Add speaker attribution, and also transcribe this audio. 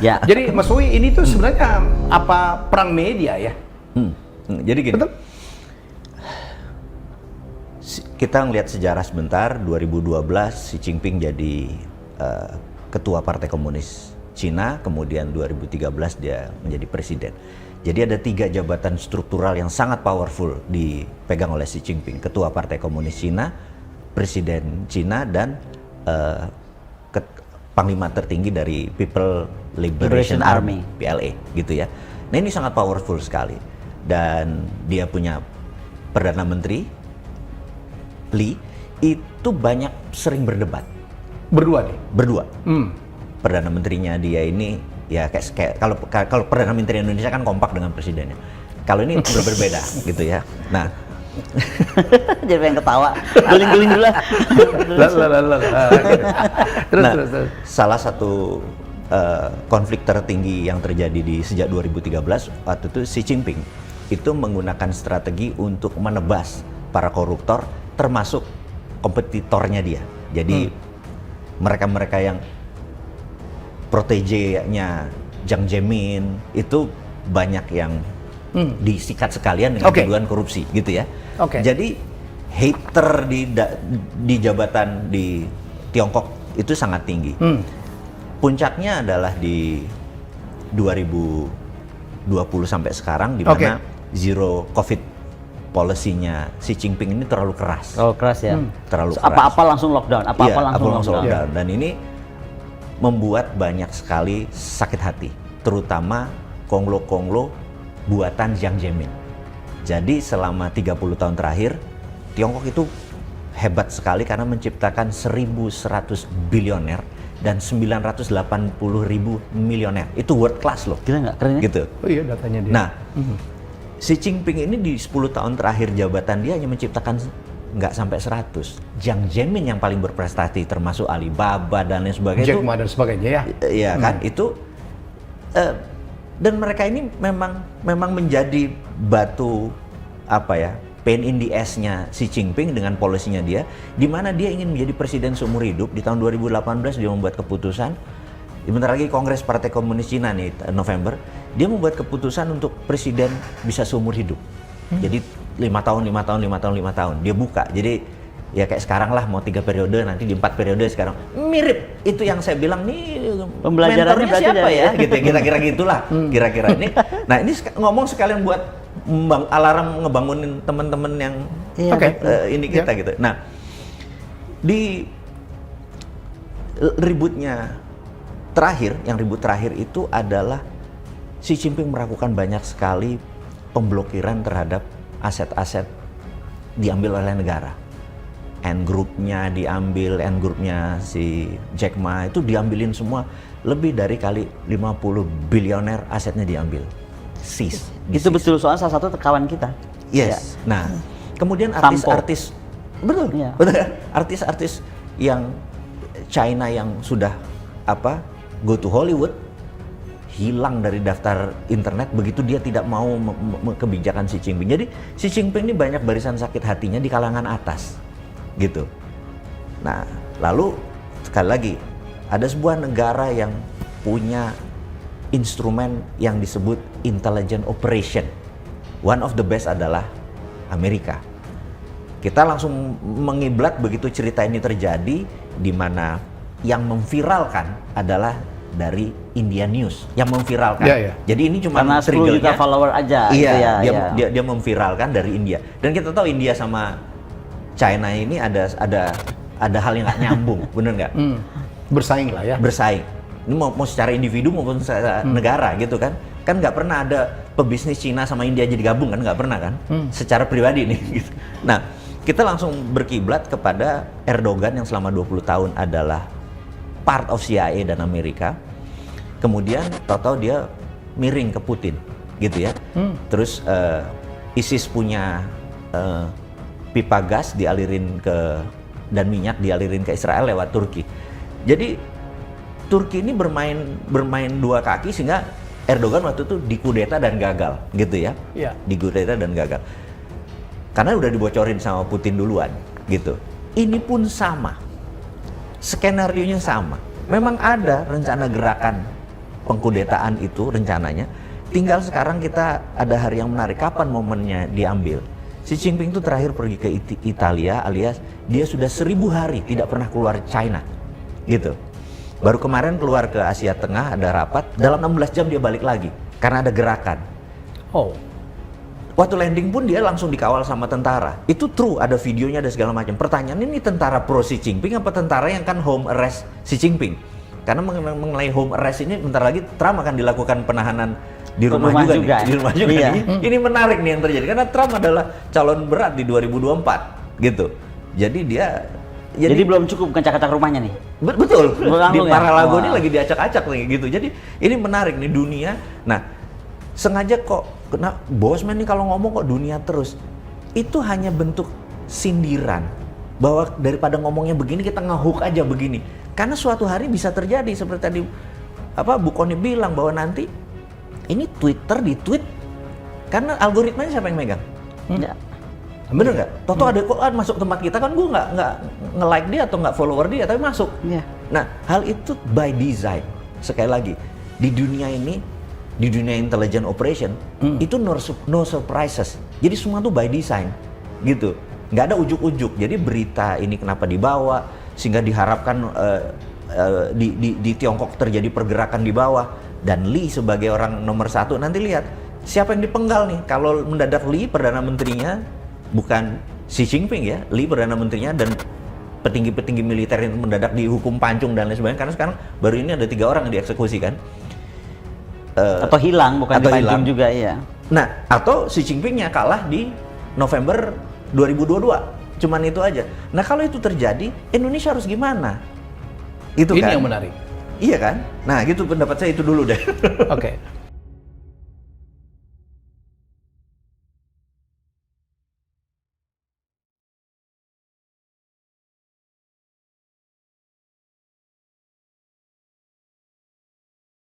Speaker 1: Ya.
Speaker 2: Jadi Mas Uwi, ini tuh sebenarnya apa perang media ya?
Speaker 3: Jadi gini.
Speaker 2: Betul?
Speaker 3: Kita ngelihat sejarah sebentar, 2012 Xi Jinping jadi ketua Partai Komunis Cina, kemudian 2013 dia menjadi presiden. Jadi ada 3 jabatan struktural yang sangat powerful dipegang oleh Xi Jinping, ketua Partai Komunis Cina, presiden Cina, dan panglima tertinggi dari People Liberation Army, PLA, gitu ya. Nah ini sangat powerful sekali, dan dia punya perdana menteri Li itu banyak sering berdebat.
Speaker 2: Berdua nih?
Speaker 3: Berdua. Perdana menterinya dia ini ya kayak kalau perdana menteri Indonesia kan kompak dengan presidennya. Kalau ini berbeda gitu ya. Nah,
Speaker 1: jadi pengen ketawa, guling-guling dulu lah.
Speaker 2: Terus.
Speaker 3: Salah satu konflik tertinggi yang terjadi sejak 2013 waktu itu Xi Jinping itu menggunakan strategi untuk menebas para koruptor, termasuk kompetitornya dia. Jadi mereka-mereka yang protege-nya Jiang Zemin itu banyak yang disikat sekalian dengan tuduhan korupsi gitu ya. Jadi hater di jabatan di Tiongkok itu sangat tinggi. Puncaknya adalah di 2020 sampai sekarang, di mana zero COVID policy-nya Xi Jinping ini terlalu keras.
Speaker 1: Terlalu keras ya.
Speaker 3: Terlalu keras.
Speaker 1: Apa-apa langsung lockdown. Apa-apa langsung
Speaker 3: lockdown. Dan ini membuat banyak sekali sakit hati, terutama konglo-konglo buatan Jiang Zemin. Jadi selama 30 tahun terakhir, Tiongkok itu hebat sekali karena menciptakan 1.100 bilioner dan 980.000 milioner. Itu world class loh.
Speaker 1: Gila nggak? Keren ya?
Speaker 3: Gitu.
Speaker 2: Oh iya, datanya dia.
Speaker 3: Nah, Xi Jinping ini di 10 tahun terakhir jabatan dia hanya menciptakan nggak sampai 100. Jiang Zemin yang paling berprestasi, termasuk Alibaba dan lain sebagainya.
Speaker 2: Jack Ma dan sebagainya ya.
Speaker 3: Iya kan, itu dan mereka ini memang menjadi batu apa ya, pain in the ass-nya Xi Jinping dengan polisinya dia, di mana dia ingin menjadi presiden seumur hidup. Di tahun 2018 dia membuat keputusan, bentar lagi Kongres Partai Komunis Cina nih November, dia membuat keputusan untuk presiden bisa seumur hidup. Jadi 5 tahun dia buka. Jadi ya kayak sekarang lah, mau 3 periode, nanti di 4 periode sekarang. Mirip itu yang saya bilang nih,
Speaker 1: pembelajarannya
Speaker 3: mentornya siapa
Speaker 1: dari
Speaker 3: ya? Gitu, kira-kira gitulah. Kira-kira ini. Nah ini ngomong sekalian buat alarm ngebangunin teman-teman yang ini kita gitu. Nah di ributnya terakhir, yang ribut terakhir itu adalah Xi Jinping melakukan banyak sekali pemblokiran terhadap aset-aset diambil oleh negara. Ant Group-nya diambil, Ant Group-nya si Jack Ma itu diambilin semua, lebih dari kali 50 bilioner asetnya diambil. Seize.
Speaker 1: Itu betul, soal salah satu kawan kita.
Speaker 3: Yes. Ya. Nah, kemudian artis-artis, betul,
Speaker 1: ya.
Speaker 3: Betul, artis-artis yang China yang sudah go to Hollywood, hilang dari daftar internet begitu dia tidak mau kebijakan Xi Jinping. Jadi Xi Jinping ini banyak barisan sakit hatinya di kalangan atas, gitu. Nah, lalu sekali lagi ada sebuah negara yang punya instrumen yang disebut intelligent operation. One of the best adalah Amerika. Kita langsung mengiblat begitu cerita ini terjadi, di mana yang memviralkan adalah dari India News yang memviralkan. Jadi ini cuma
Speaker 1: karena 10 juta follower aja.
Speaker 3: Iya, dia memviralkan dari India. Dan kita tahu India sama China ini ada hal yang nggak nyambung, bener nggak?
Speaker 2: Bersaing lah ya.
Speaker 3: Bersaing. Ini mau secara individu maupun secara negara gitu kan? Kan nggak pernah ada pebisnis Cina sama India jadi gabung kan? Nggak pernah kan? Secara pribadi nih. Gitu. Nah, kita langsung berkiblat kepada Erdogan yang selama 20 tahun adalah part of CIA dan Amerika. Kemudian tahu-tahu dia miring ke Putin gitu ya. Terus ISIS punya pipa gas dialirin dan minyak dialirin ke Israel lewat Turki. Jadi Turki ini bermain dua kaki sehingga Erdogan waktu itu dikudeta dan gagal gitu ya. Dikudeta dan gagal. Karena udah dibocorin sama Putin duluan gitu. Ini pun sama. Skenarionya sama. Memang ada rencana gerakan pengkudetaan itu rencananya. Tinggal sekarang kita ada hari yang menarik, kapan momennya diambil. Xi Jinping itu terakhir pergi ke Italia, alias dia sudah 1000 hari tidak pernah keluar China, gitu. Baru kemarin keluar ke Asia Tengah, ada rapat, dalam 16 jam dia balik lagi, karena ada gerakan.
Speaker 2: Oh.
Speaker 3: Waktu landing pun dia langsung dikawal sama tentara. Itu true, ada videonya, ada segala macam. Pertanyaan ini tentara pro Xi Jinping apa tentara yang kan home arrest Xi Jinping? Karena mengenai home arrest ini bentar lagi Trump akan dilakukan penahanan di rumah juga nih. Di rumah juga
Speaker 1: iya.
Speaker 3: nih. Ini menarik nih yang terjadi karena Trump adalah calon berat di 2024 gitu. Jadi dia
Speaker 1: Jadi belum cukup ngecak-ngecak rumahnya nih.
Speaker 3: Betul. Di
Speaker 1: Ya?
Speaker 3: Mar-a-Lago ini
Speaker 1: Wah.
Speaker 3: lagi diacak-acak nih gitu. Jadi ini menarik nih dunia. Nah, sengaja kok kena Bosman nih kalau ngomong kok dunia terus. Itu hanya bentuk sindiran bahwa daripada ngomongnya begini kita ngehook aja begini. Karena suatu hari bisa terjadi seperti tadi Bu Kony bilang bahwa nanti ini Twitter di-tweet karena algoritmanya siapa yang megang?
Speaker 1: Ya.
Speaker 3: Bener nggak? Toto ada kok masuk tempat kita kan gue nggak nge-like dia atau nggak follower dia tapi masuk.
Speaker 1: Iya.
Speaker 3: Nah hal itu by design. Sekali lagi di dunia ini, di dunia intelligent operation itu no surprises. Jadi semua tuh by design gitu. Nggak ada ujuk-ujuk. Jadi berita ini kenapa dibawa sehingga diharapkan di Tiongkok terjadi pergerakan di bawah. Dan Lee sebagai orang nomor 1 nanti lihat siapa yang dipenggal nih. Kalau mendadak Lee perdana menterinya bukan Xi Jinping ya, Lee perdana menterinya dan petinggi-petinggi militer yang mendadak dihukum pancung dan lain sebagainya. Karena sekarang baru ini ada 3 orang yang dieksekusi kan.
Speaker 1: Atau hilang, bukan dipancung juga ya.
Speaker 3: Nah, atau Xi Jinpingnya kalah di November 2022. Cuman itu aja. Nah, kalau itu terjadi, Indonesia harus gimana? Itu
Speaker 2: Ini
Speaker 3: kan?
Speaker 2: yang menarik.
Speaker 3: Iya kan? Nah, gitu pendapat saya itu dulu deh.
Speaker 2: Oke.